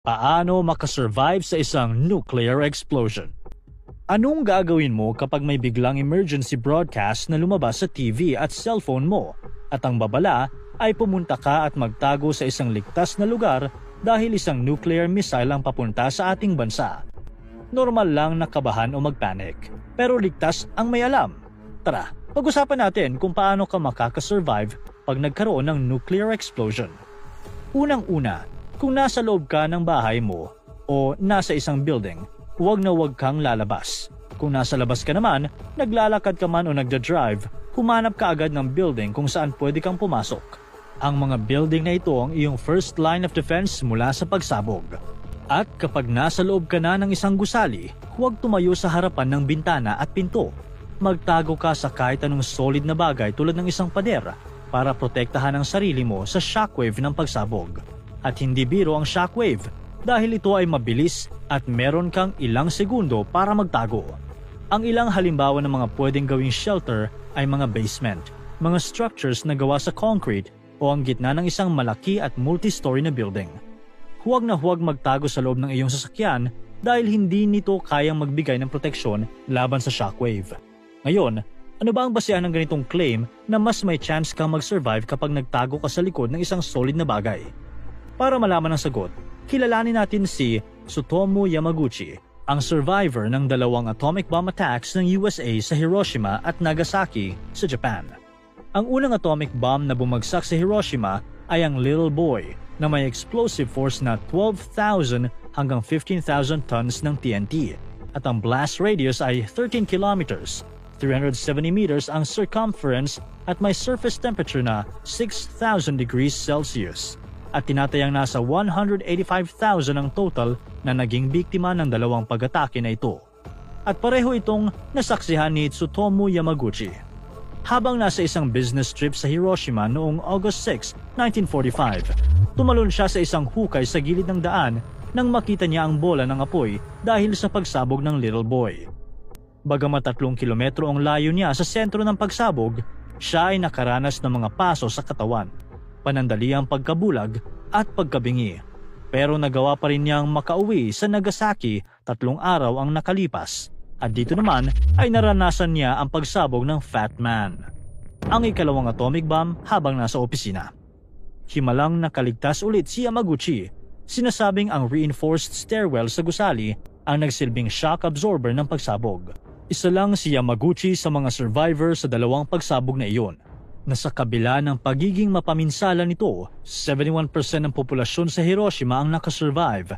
Paano makasurvive sa isang nuclear explosion? Anong gagawin mo kapag may biglang emergency broadcast na lumabas sa TV at cellphone mo at ang babala ay pumunta ka at magtago sa isang ligtas na lugar dahil isang nuclear missile ang papunta sa ating bansa? Normal lang na kabahan o magpanic, pero ligtas ang may alam. Tara, pag-usapan natin kung paano ka makakasurvive pag nagkaroon ng nuclear explosion. Unang-una, kung nasa loob ka ng bahay mo o nasa isang building, huwag na huwag kang lalabas. Kung nasa labas ka naman, naglalakad ka man o nagda-drive, humanap ka agad ng building kung saan pwede kang pumasok. Ang mga building na ito ang iyong first line of defense mula sa pagsabog. At kapag nasa loob ka na ng isang gusali, huwag tumayo sa harapan ng bintana at pinto. Magtago ka sa kahit anong solid na bagay tulad ng isang pader para protektahan ang sarili mo sa shockwave ng pagsabog. At hindi biro ang shockwave dahil ito ay mabilis at meron kang ilang segundo para magtago. Ang ilang halimbawa ng mga pwedeng gawing shelter ay mga basement, mga structures na gawa sa concrete o ang gitna ng isang malaki at multi-story na building. Huwag na huwag magtago sa loob ng iyong sasakyan dahil hindi nito kayang magbigay ng proteksyon laban sa shockwave. Ngayon, ano ba ang basehan ng ganitong claim na mas may chance kang mag-survive kapag nagtago ka sa likod ng isang solid na bagay? Para malaman ang sagot, kilalanin natin si Tsutomu Yamaguchi, ang survivor ng 2 atomic bomb attacks ng USA sa Hiroshima at Nagasaki sa Japan. Ang unang atomic bomb na bumagsak sa Hiroshima ay ang Little Boy na may explosive force na 12,000 hanggang 15,000 tons ng TNT at ang blast radius ay 13 kilometers, 370 meters ang circumference at may surface temperature na 6,000 degrees Celsius. At tinatayang nasa 185,000 ang total na naging biktima ng 2 pag-atake na ito. At pareho itong nasaksihan ni Tsutomu Yamaguchi. Habang nasa isang business trip sa Hiroshima noong August 6, 1945, tumalon siya sa isang hukay sa gilid ng daan nang makita niya ang bola ng apoy dahil sa pagsabog ng Little Boy. Bagamat 3 kilometro ang layo niya sa sentro ng pagsabog, siya ay nakaranas ng mga paso sa katawan, panandaliang pagkabulag at pagkabingi. Pero nagawa pa rin niyang makauwi sa Nagasaki 3 araw ang nakalipas. At dito naman ay naranasan niya ang pagsabog ng Fat Man, ang ikalawang atomic bomb habang nasa opisina. Himalang nakaligtas ulit si Yamaguchi. Sinasabing ang reinforced stairwell sa gusali ang nagsilbing shock absorber ng pagsabog. Isa lang si Yamaguchi sa mga survivor sa 2 pagsabog na iyon. Na sa kabila ng pagiging mapaminsala nito, 71% ng populasyon sa Hiroshima ang nakasurvive